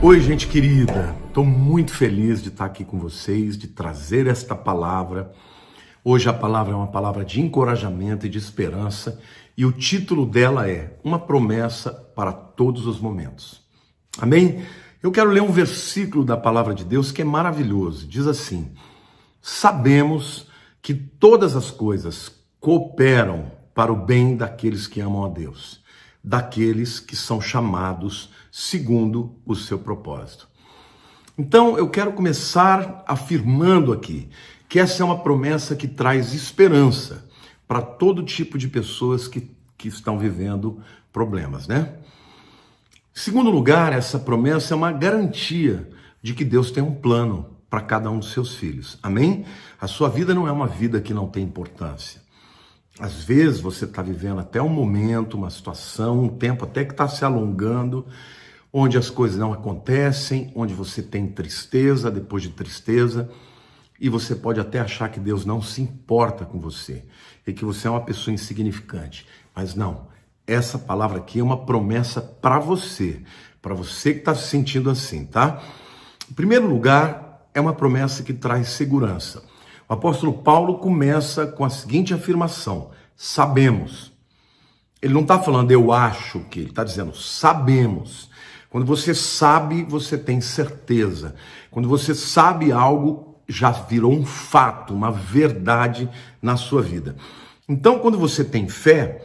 Oi, gente querida, estou muito feliz de estar aqui com vocês, de trazer esta palavra. Hoje a palavra é uma palavra de encorajamento e de esperança e o título dela é Uma Promessa para Todos os Momentos. Amém? Eu quero ler um versículo da palavra de Deus que é maravilhoso. Diz assim: sabemos que todas as coisas cooperam para o bem daqueles que amam a Deus, daqueles que são chamados segundo o seu propósito. Então, eu quero começar afirmando aqui que essa é uma promessa que traz esperança para todo tipo de pessoas que estão vivendo problemas, né? Em segundo lugar, essa promessa é uma garantia de que Deus tem um plano para cada um dos seus filhos. Amém? A sua vida não é uma vida que não tem importância. Às vezes você está vivendo até um momento, uma situação, um tempo até que está se alongando, onde as coisas não acontecem, onde você tem tristeza depois de tristeza, e você pode até achar que Deus não se importa com você, e que você é uma pessoa insignificante. Mas não, essa palavra aqui é uma promessa para você que está se sentindo assim, tá? Em primeiro lugar, é uma promessa que traz segurança. O apóstolo Paulo começa com a seguinte afirmação: sabemos. Ele não está falando eu acho que, ele está dizendo sabemos. Quando você sabe, você tem certeza. Quando você sabe algo, já virou um fato, uma verdade na sua vida. Então, quando você tem fé,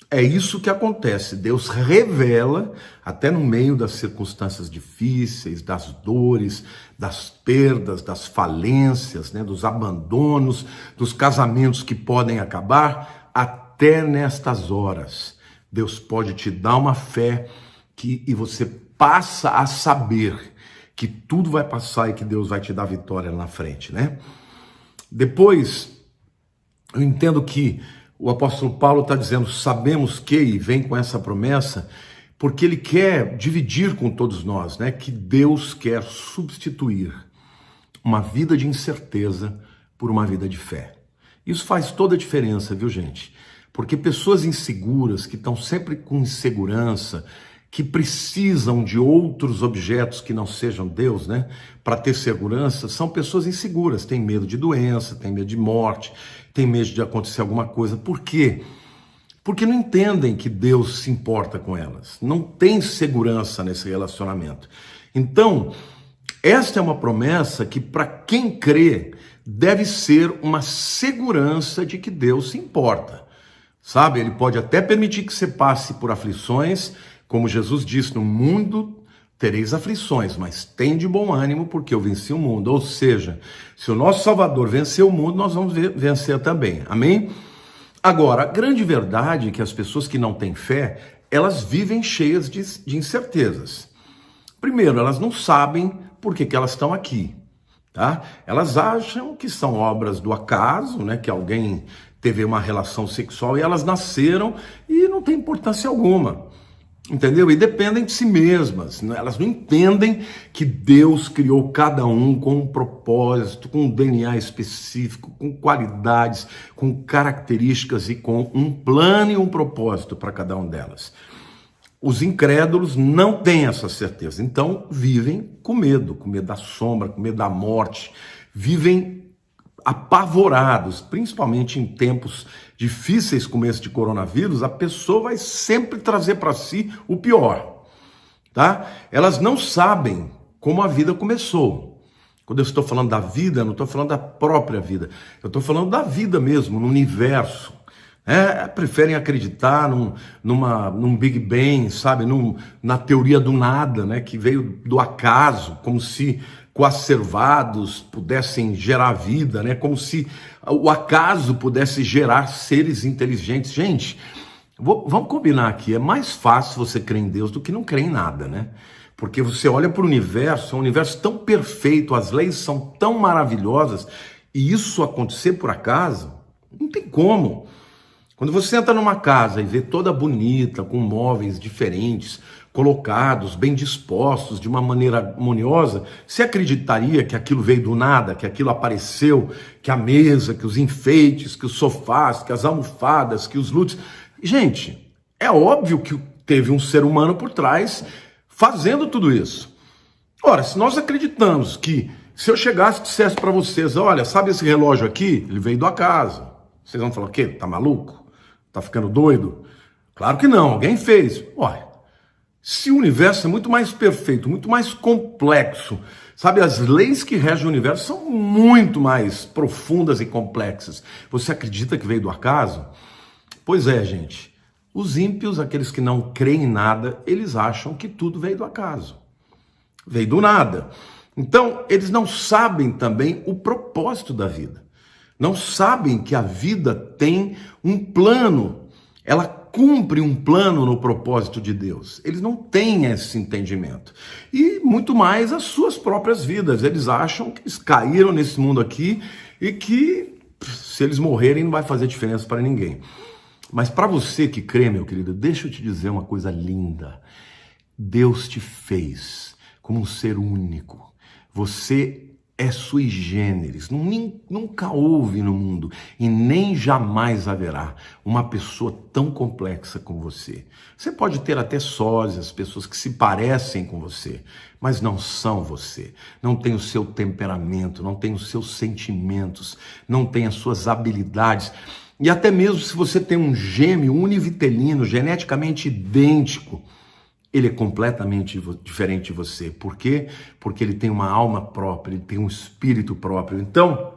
é isso que acontece. Deus revela, até no meio das circunstâncias difíceis, das dores, das perdas, das falências, né, dos abandonos, dos casamentos que podem acabar, até nestas horas, Deus pode te dar uma fé e você passa a saber que tudo vai passar e que Deus vai te dar vitória na frente, né? Depois, eu entendo que o apóstolo Paulo está dizendo, sabemos que, e vem com essa promessa, porque ele quer dividir com todos nós, né? Que Deus quer substituir uma vida de incerteza por uma vida de fé. Isso faz toda a diferença, viu, gente? Porque pessoas inseguras, que estão sempre com insegurança, que precisam de outros objetos que não sejam Deus, né, para ter segurança, são pessoas inseguras, têm medo de doença, têm medo de morte, têm medo de acontecer alguma coisa. Por quê? Porque não entendem que Deus se importa com elas, não tem segurança nesse relacionamento. Então, esta é uma promessa que, para quem crê, deve ser uma segurança de que Deus se importa. Sabe, ele pode até permitir que você passe por aflições, como Jesus disse, no mundo tereis aflições, mas tem de bom ânimo porque eu venci o mundo. Ou seja, se o nosso Salvador venceu o mundo, nós vamos vencer também. Amém? Agora, a grande verdade é que as pessoas que não têm fé, elas vivem cheias de incertezas. Primeiro, elas não sabem por que elas estão aqui. Tá? Elas acham que são obras do acaso, né? Que alguém teve uma relação sexual e elas nasceram e não tem importância alguma. Entendeu? E dependem de si mesmas, né? Elas não entendem que Deus criou cada um com um propósito, com um DNA específico, com qualidades, com características e com um plano e um propósito para cada uma delas. Os incrédulos não têm essa certeza, então vivem com medo da sombra, com medo da morte, vivem apavorados, principalmente em tempos difíceis como esse de coronavírus. A pessoa vai sempre trazer para si o pior, tá? Elas não sabem como a vida começou. Quando eu estou falando da vida, eu não estou falando da própria vida, eu estou falando da vida mesmo, no universo. Preferem acreditar num Big Bang, sabe? Na teoria do nada, né? Que veio do acaso, como se coacervados pudessem gerar vida, né? Como se o acaso pudesse gerar seres inteligentes. Gente, vamos combinar aqui, é mais fácil você crer em Deus do que não crer em nada, né? Porque você olha para o universo, é um universo tão perfeito, as leis são tão maravilhosas, e isso acontecer por acaso, não tem como. Quando você entra numa casa e vê toda bonita, com móveis diferentes, colocados, bem dispostos, de uma maneira harmoniosa, você acreditaria que aquilo veio do nada, que aquilo apareceu, que a mesa, que os enfeites, que os sofás, que as almofadas, que os lutes... Gente, é óbvio que teve um ser humano por trás fazendo tudo isso. Ora, se nós acreditamos que se eu chegasse e dissesse para vocês, olha, sabe esse relógio aqui? Ele veio do acaso. Vocês vão falar, o quê? Tá maluco? Tá ficando doido? Claro que não, alguém fez. Olha, se o universo é muito mais perfeito, muito mais complexo, sabe, as leis que regem o universo são muito mais profundas e complexas. Você acredita que veio do acaso? Pois é, gente. Os ímpios, aqueles que não creem em nada, eles acham que tudo veio do acaso. Veio do nada. Então, eles não sabem também o propósito da vida. Não sabem que a vida tem um plano. Ela cumpre um plano no propósito de Deus. Eles não têm esse entendimento. E muito mais as suas próprias vidas. Eles acham que eles caíram nesse mundo aqui e que se eles morrerem não vai fazer diferença para ninguém. Mas para você que crê, meu querido, deixa eu te dizer uma coisa linda. Deus te fez como um ser único. Você é sui generis. Nunca houve no mundo e nem jamais haverá uma pessoa tão complexa como você. Você pode ter até sósias, pessoas que se parecem com você, mas não são você. Não tem o seu temperamento, não tem os seus sentimentos, não tem as suas habilidades. E até mesmo se você tem um gêmeo univitelino, geneticamente idêntico, ele é completamente diferente de você. Por quê? Porque ele tem uma alma própria, ele tem um espírito próprio. Então,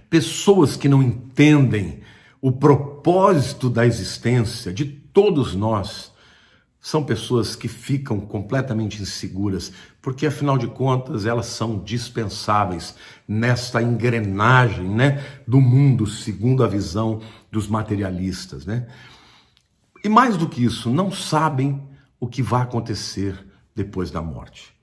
pessoas que não entendem o propósito da existência de todos nós, são pessoas que ficam completamente inseguras, porque afinal de contas elas são dispensáveis nesta engrenagem, do mundo, segundo a visão dos materialistas, E mais do que isso, não sabem o que vai acontecer depois da morte.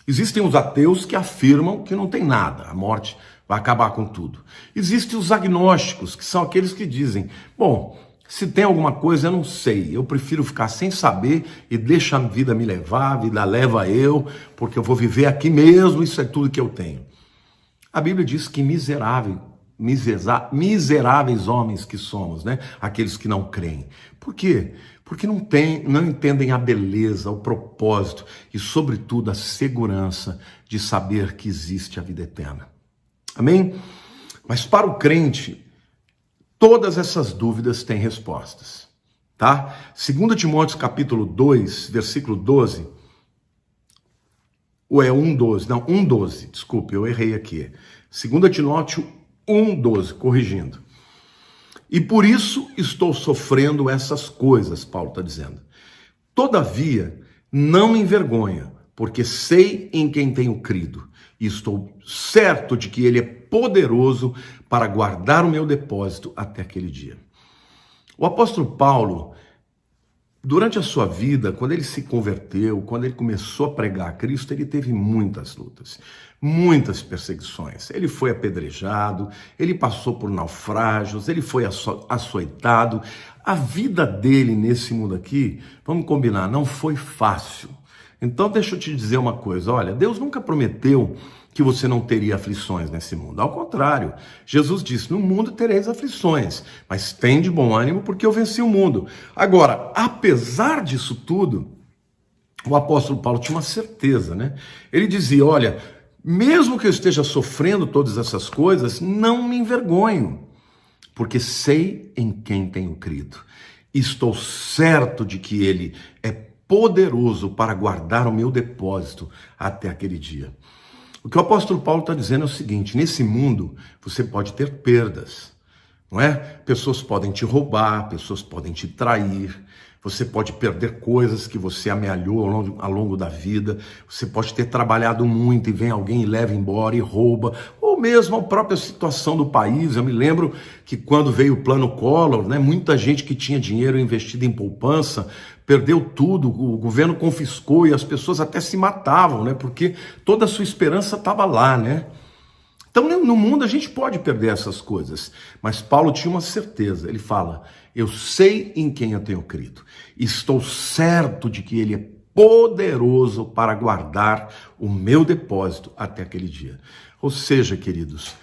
Existem os ateus que afirmam que não tem nada, a morte vai acabar com tudo. Existem os agnósticos, que são aqueles que dizem, bom, se tem alguma coisa eu não sei, eu prefiro ficar sem saber e deixa a vida me levar, a vida leva eu, porque eu vou viver aqui mesmo, isso é tudo que eu tenho. A Bíblia diz que miseráveis homens que somos, aqueles que não creem. Por quê? Porque não entendem a beleza, o propósito e, sobretudo, a segurança de saber que existe a vida eterna. Amém? Mas para o crente, todas essas dúvidas têm respostas, tá? 2 Timóteo capítulo 2, versículo 12, ou é 1:12, não, 1:12, desculpe, eu errei aqui. 2 Timóteo 1:12, corrigindo. E por isso estou sofrendo essas coisas, Paulo está dizendo. Todavia, não me envergonho, porque sei em quem tenho crido. E estou certo de que ele é poderoso para guardar o meu depósito até aquele dia. O apóstolo Paulo, durante a sua vida, quando ele se converteu, quando ele começou a pregar a Cristo, ele teve muitas lutas, muitas perseguições. Ele foi apedrejado, ele passou por naufrágios, ele foi açoitado. A vida dele nesse mundo aqui, vamos combinar, não foi fácil. Então deixa eu te dizer uma coisa, olha, Deus nunca prometeu que você não teria aflições nesse mundo. Ao contrário, Jesus disse, no mundo tereis aflições, mas tem de bom ânimo porque eu venci o mundo. Agora, apesar disso tudo, o apóstolo Paulo tinha uma certeza, Ele dizia, olha, mesmo que eu esteja sofrendo todas essas coisas, não me envergonho, porque sei em quem tenho crido. Estou certo de que ele é poderoso para guardar o meu depósito até aquele dia. O que o apóstolo Paulo está dizendo é o seguinte, nesse mundo você pode ter perdas, não é? Pessoas podem te roubar, pessoas podem te trair, você pode perder coisas que você amealhou ao longo da vida, você pode ter trabalhado muito e vem alguém e leva embora e rouba, ou mesmo a própria situação do país. Eu me lembro que quando veio o plano Collor, muita gente que tinha dinheiro investido em poupança, perdeu tudo, o governo confiscou e as pessoas até se matavam, porque toda a sua esperança estava lá, Então, no mundo a gente pode perder essas coisas, mas Paulo tinha uma certeza, ele fala, eu sei em quem eu tenho crido, estou certo de que ele é poderoso para guardar o meu depósito até aquele dia. Ou seja, queridos,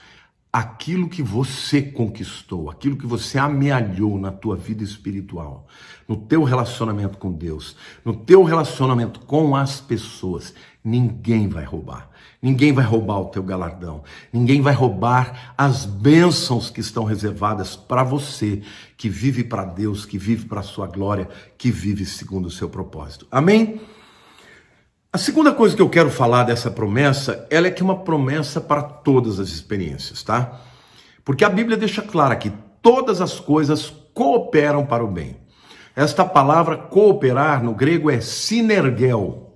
aquilo que você conquistou, aquilo que você amealhou na tua vida espiritual, no teu relacionamento com Deus, no teu relacionamento com as pessoas, ninguém vai roubar. Ninguém vai roubar o teu galardão. Ninguém vai roubar as bênçãos que estão reservadas para você, que vive para Deus, que vive para a sua glória, que vive segundo o seu propósito. Amém? A segunda coisa que eu quero falar dessa promessa, ela é que é uma promessa para todas as experiências, tá? Porque a Bíblia deixa clara que todas as coisas cooperam para o bem. Esta palavra cooperar no grego é sinergel.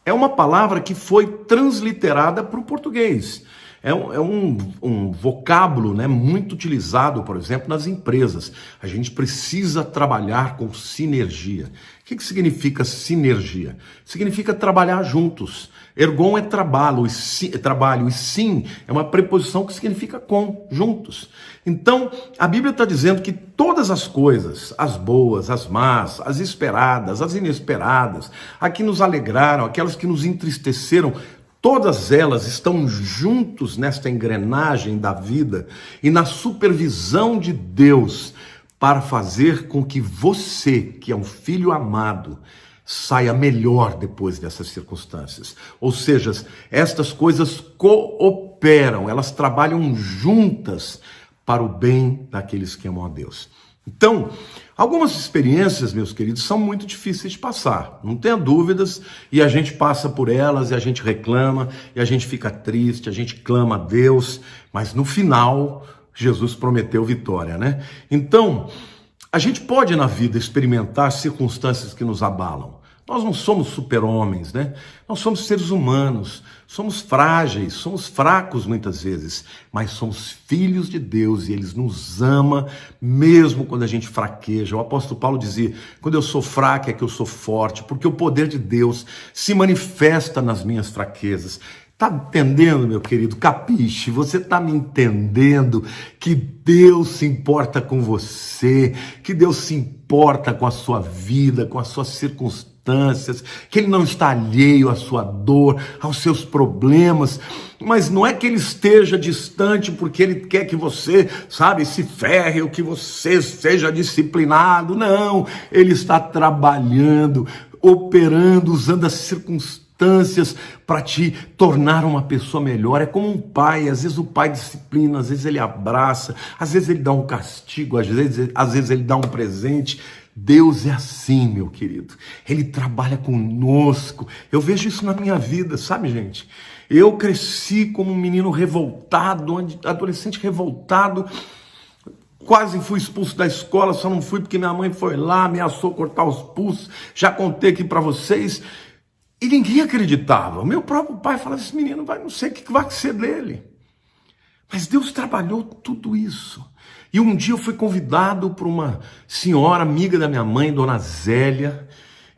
É uma palavra que foi transliterada para o português. É um vocábulo, né, muito utilizado, por exemplo, nas empresas. A gente precisa trabalhar com sinergia. O que significa sinergia? Significa trabalhar juntos. Ergon é trabalho, e sim é uma preposição que significa com, juntos. Então, a Bíblia está dizendo que todas as coisas, as boas, as más, as esperadas, as inesperadas, as que nos alegraram, aquelas que nos entristeceram, todas elas estão juntos nesta engrenagem da vida e na supervisão de Deus para fazer com que você, que é um filho amado, saia melhor depois dessas circunstâncias. Ou seja, estas coisas cooperam, elas trabalham juntas para o bem daqueles que amam a Deus. Então, algumas experiências, meus queridos, são muito difíceis de passar, não tenha dúvidas, e a gente passa por elas, e a gente reclama, e a gente fica triste, a gente clama a Deus, mas no final, Jesus prometeu vitória, né? Então, a gente pode na vida experimentar circunstâncias que nos abalam. Nós não somos super-homens, né? Nós somos seres humanos, somos frágeis, somos fracos muitas vezes, mas somos filhos de Deus e Ele nos ama mesmo quando a gente fraqueja. O apóstolo Paulo dizia, quando eu sou fraco é que eu sou forte, porque o poder de Deus se manifesta nas minhas fraquezas. Tá entendendo, meu querido? Capiche? Você tá me entendendo que Deus se importa com você, que Deus se importa com a sua vida, com as suas circunstâncias, que Ele não está alheio à sua dor, aos seus problemas, mas não é que Ele esteja distante porque Ele quer que você, sabe, se ferre ou que você seja disciplinado. Não, Ele está trabalhando, operando, usando as circunstâncias para te tornar uma pessoa melhor. É como um pai, às vezes o pai disciplina, às vezes ele abraça, às vezes ele dá um castigo, às vezes ele dá um presente. Deus é assim, meu querido. Ele trabalha conosco. Eu vejo isso na minha vida, sabe, gente? Eu cresci como um menino revoltado, adolescente revoltado. Quase fui expulso da escola, só não fui porque minha mãe foi lá, ameaçou cortar os pulsos. Já contei aqui para vocês. E ninguém acreditava. O meu próprio pai falava, esse menino não sei o que vai ser dele. Mas Deus trabalhou tudo isso. E um dia eu fui convidado por uma senhora, amiga da minha mãe, Dona Zélia,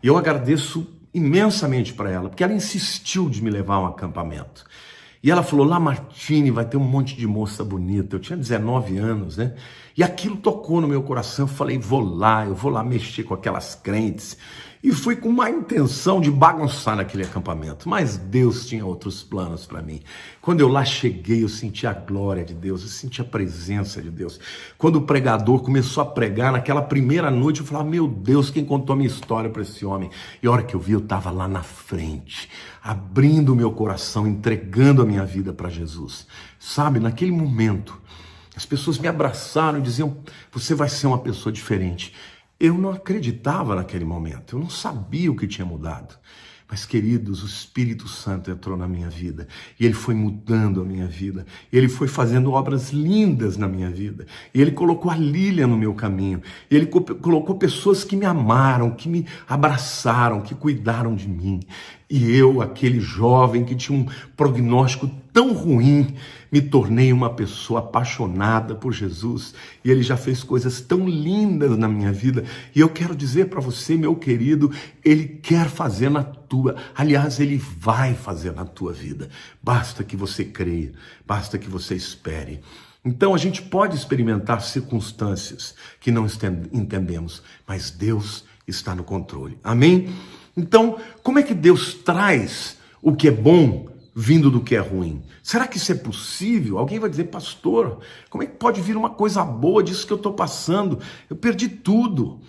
e eu agradeço imensamente para ela, porque ela insistiu de me levar a um acampamento. E ela falou, lá Martini, vai ter um monte de moça bonita. Eu tinha 19 anos, né? E aquilo tocou no meu coração. Eu falei, eu vou lá mexer com aquelas crentes. E fui com uma intenção de bagunçar naquele acampamento. Mas Deus tinha outros planos para mim. Quando eu lá cheguei, eu senti a glória de Deus, eu senti a presença de Deus. Quando o pregador começou a pregar, naquela primeira noite, eu falava, meu Deus, quem contou a minha história para esse homem? E a hora que eu vi, eu estava lá na frente, abrindo o meu coração, entregando a minha vida para Jesus. Sabe, naquele momento, as pessoas me abraçaram e diziam, você vai ser uma pessoa diferente. Eu não acreditava naquele momento, eu não sabia o que tinha mudado. Mas, queridos, o Espírito Santo entrou na minha vida e Ele foi mudando a minha vida. Ele foi fazendo obras lindas na minha vida. E Ele colocou a Lília no meu caminho. E Ele colocou pessoas que me amaram, que me abraçaram, que cuidaram de mim. E eu, aquele jovem que tinha um prognóstico tão ruim, me tornei uma pessoa apaixonada por Jesus. E Ele já fez coisas tão lindas na minha vida. E eu quero dizer para você, meu querido, Ele quer fazer na tua. Aliás, Ele vai fazer na tua vida. Basta que você creia, basta que você espere. Então a gente pode experimentar circunstâncias que não entendemos, mas Deus está no controle. Amém? Então, como é que Deus traz o que é bom vindo do que é ruim? Será que isso é possível? Alguém vai dizer, pastor, como é que pode vir uma coisa boa disso que eu estou passando? Eu perdi tudo.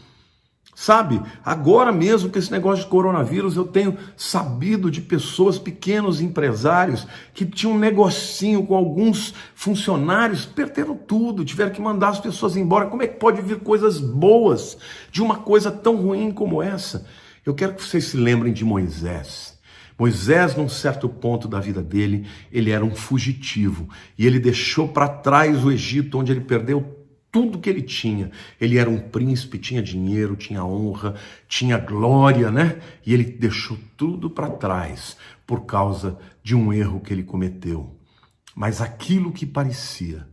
Sabe, agora mesmo com esse negócio de coronavírus, eu tenho sabido de pessoas, pequenos empresários, que tinham um negocinho com alguns funcionários, perderam tudo, tiveram que mandar as pessoas embora. Como é que pode vir coisas boas de uma coisa tão ruim como essa? Eu quero que vocês se lembrem de Moisés. Moisés, num certo ponto da vida dele, ele era um fugitivo, e ele deixou para trás o Egito, onde ele perdeu tudo que ele tinha. Ele era um príncipe, tinha dinheiro, tinha honra, tinha glória, né? E ele deixou tudo para trás por causa de um erro que ele cometeu. Mas aquilo que parecia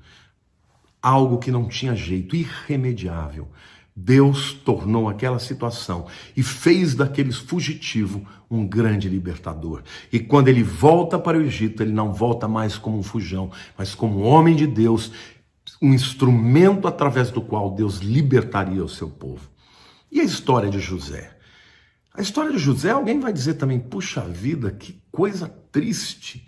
algo que não tinha jeito, irremediável, Deus tornou aquela situação e fez daqueles fugitivos um grande libertador. E quando ele volta para o Egito, ele não volta mais como um fujão, mas como um homem de Deus, um instrumento através do qual Deus libertaria o seu povo. E a história de José? A história de José, alguém vai dizer também, puxa vida, que coisa triste.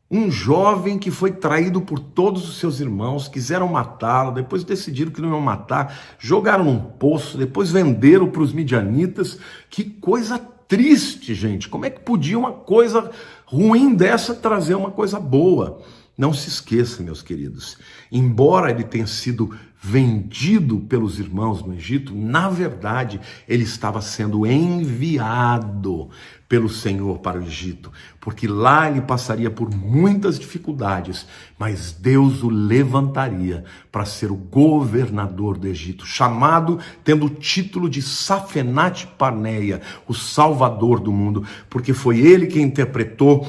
Um jovem que foi traído por todos os seus irmãos, quiseram matá-lo, depois decidiram que não iam matar, jogaram num poço, depois venderam para os midianitas. Que coisa triste, gente. Como é que podia uma coisa ruim dessa trazer uma coisa boa? Não se esqueça, meus queridos, embora ele tenha sido vendido pelos irmãos no Egito, na verdade, ele estava sendo enviado pelo Senhor para o Egito, porque lá ele passaria por muitas dificuldades, mas Deus o levantaria para ser o governador do Egito, chamado, tendo o título de Safenat Paneia, o Salvador do mundo, porque foi ele quem interpretou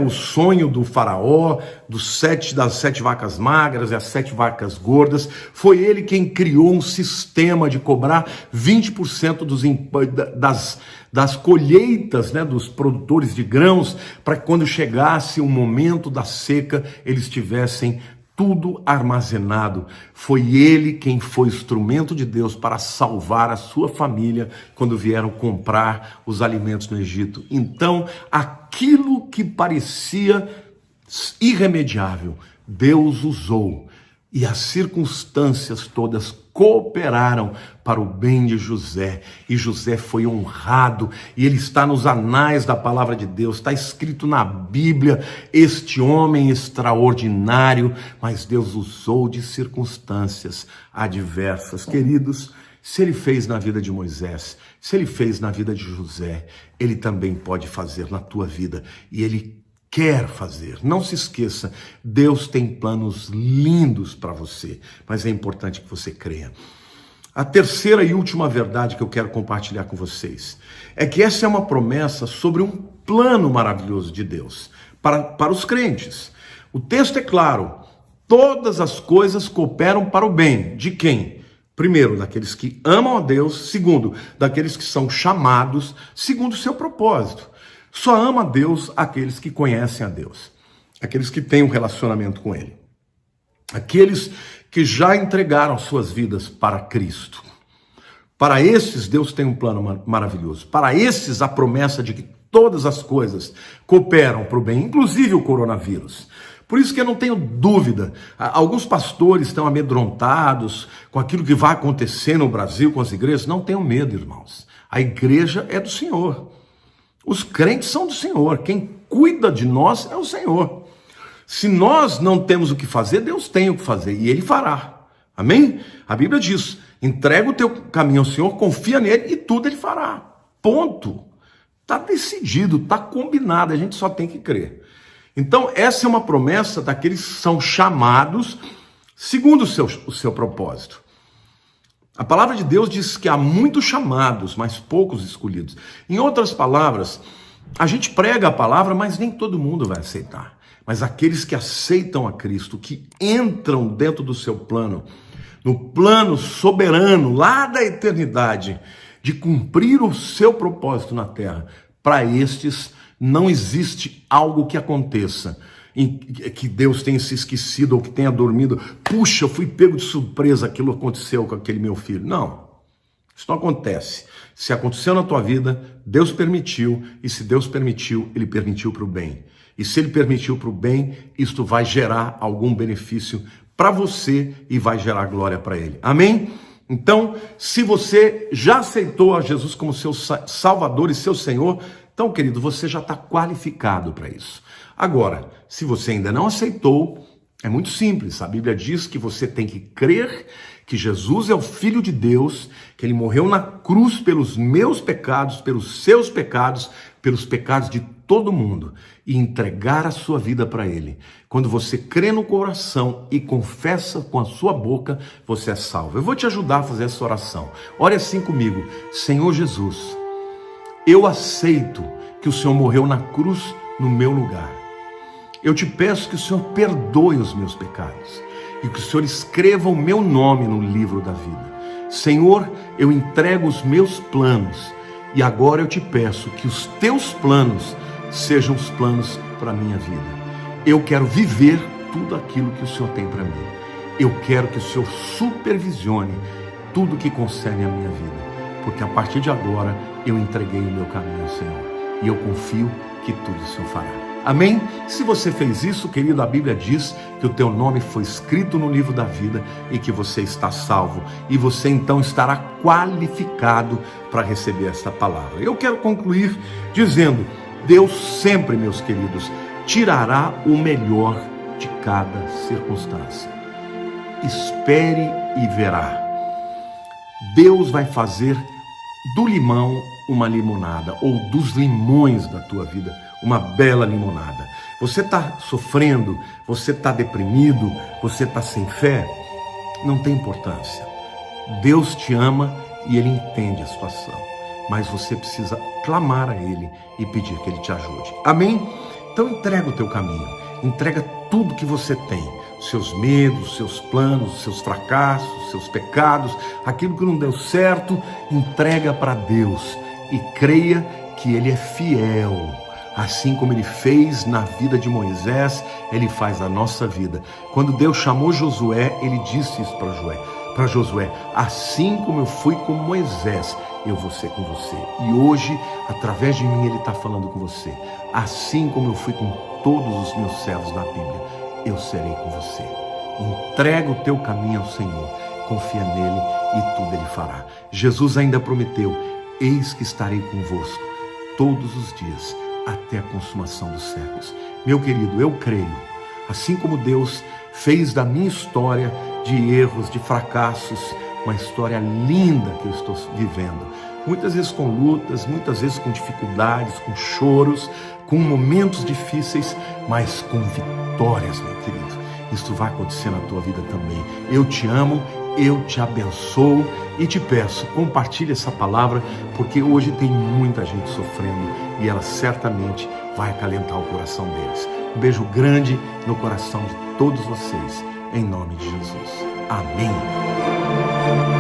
o sonho do faraó, das 7 vacas magras e as 7 vacas gordas. Foi ele quem criou um sistema de cobrar 20% das colheitas, dos produtores de grãos, para que quando chegasse o momento da seca, eles tivessem tudo armazenado. Foi ele quem foi instrumento de Deus para salvar a sua família quando vieram comprar os alimentos no Egito. Então, aquilo que parecia irremediável, Deus usou, e as circunstâncias todas cooperaram para o bem de José, e José foi honrado, e ele está nos anais da palavra de Deus, está escrito na Bíblia, este homem extraordinário, mas Deus usou de circunstâncias adversas. Queridos, se ele fez na vida de Moisés, se ele fez na vida de José, ele também pode fazer na tua vida, e ele quer fazer. Não se esqueça, Deus tem planos lindos para você, mas é importante que você creia. A terceira e última verdade que eu quero compartilhar com vocês é que essa é uma promessa sobre um plano maravilhoso de Deus para os crentes. O texto é claro, todas as coisas cooperam para o bem. De quem? Primeiro, daqueles que amam a Deus. Segundo, daqueles que são chamados segundo o seu propósito. Só ama a Deus aqueles que conhecem a Deus, aqueles que têm um relacionamento com Ele, aqueles que já entregaram suas vidas para Cristo. Para esses, Deus tem um plano maravilhoso. Para esses, a promessa de que todas as coisas cooperam para o bem, inclusive o coronavírus. Por isso que eu não tenho dúvida, alguns pastores estão amedrontados com aquilo que vai acontecer no Brasil com as igrejas. Não tenham medo, irmãos. A igreja é do Senhor. Os crentes são do Senhor. Quem cuida de nós é o Senhor. Se nós não temos o que fazer, Deus tem o que fazer e Ele fará. Amém? A Bíblia diz, entrega o teu caminho ao Senhor, confia nele e tudo Ele fará. Ponto. Está decidido, está combinado, a gente só tem que crer. Então essa é uma promessa daqueles que são chamados segundo o seu propósito. A palavra de Deus diz que há muitos chamados, mas poucos escolhidos. Em outras palavras, a gente prega a palavra, mas nem todo mundo vai aceitar. Mas aqueles que aceitam a Cristo, que entram dentro do seu plano, no plano soberano, lá da eternidade, de cumprir o seu propósito na terra, para estes não existe algo que aconteça que Deus tenha se esquecido ou que tenha dormido. Puxa, eu fui pego de surpresa, aquilo aconteceu com aquele meu filho. Não, isso não acontece. Se aconteceu na tua vida, Deus permitiu, e se Deus permitiu, Ele permitiu para o bem. E se Ele permitiu para o bem, isto vai gerar algum benefício para você e vai gerar glória para Ele. Amém? Então, se você já aceitou a Jesus como seu Salvador e seu Senhor, então, querido, você já está qualificado para isso. Agora, se você ainda não aceitou, é muito simples. A Bíblia diz que você tem que crer que Jesus é o Filho de Deus, que Ele morreu na cruz pelos meus pecados, pelos seus pecados, pelos pecados de todo mundo, e entregar a sua vida para Ele. Quando você crê no coração e confessa com a sua boca, você é salvo. Eu vou te ajudar a fazer essa oração. Ore assim comigo. Senhor Jesus, eu aceito que o Senhor morreu na cruz no meu lugar. Eu te peço que o Senhor perdoe os meus pecados e que o Senhor escreva o meu nome no livro da vida. Senhor, eu entrego os meus planos e agora eu te peço que os teus planos sejam os planos para a minha vida. Eu quero viver tudo aquilo que o Senhor tem para mim. Eu quero que o Senhor supervisione tudo que concerne a minha vida, porque a partir de agora eu entreguei o meu caminho ao Senhor e eu confio que tudo o Senhor fará. Amém? Se você fez isso, querido, a Bíblia diz que o teu nome foi escrito no livro da vida e que você está salvo. E você então estará qualificado para receber esta palavra. Eu quero concluir dizendo, Deus sempre, meus queridos, tirará o melhor de cada circunstância. Espere e verá. Deus vai fazer do limão uma limonada, ou dos limões da tua vida uma bela limonada. Você está sofrendo, você está deprimido, você está sem fé, não tem importância. Deus te ama e Ele entende a situação, mas você precisa clamar a Ele e pedir que Ele te ajude. Amém? Então entrega o teu caminho, entrega tudo que você tem, os seus medos, os seus planos, os seus fracassos, os seus pecados, aquilo que não deu certo, entrega para Deus e creia que Ele é fiel. Assim como Ele fez na vida de Moisés, Ele faz na nossa vida. Quando Deus chamou Josué, Ele disse isso para Josué, assim como eu fui com Moisés, eu vou ser com você. E hoje, através de mim, Ele está falando com você. Assim como eu fui com todos os meus servos na Bíblia, eu serei com você. Entrega o teu caminho ao Senhor, confia nele e tudo Ele fará. Jesus ainda prometeu, eis que estarei convosco todos os dias, até a consumação dos séculos. Meu querido, eu creio, assim como Deus fez da minha história de erros, de fracassos, uma história linda que eu estou vivendo. Muitas vezes com lutas, muitas vezes com dificuldades, com choros, com momentos difíceis, mas com vitórias, meu querido. Isso vai acontecer na tua vida também. Eu te amo, eu te abençoo e te peço, compartilhe essa palavra, porque hoje tem muita gente sofrendo e ela certamente vai acalentar o coração deles. Um beijo grande no coração de todos vocês, em nome de Jesus. Amém.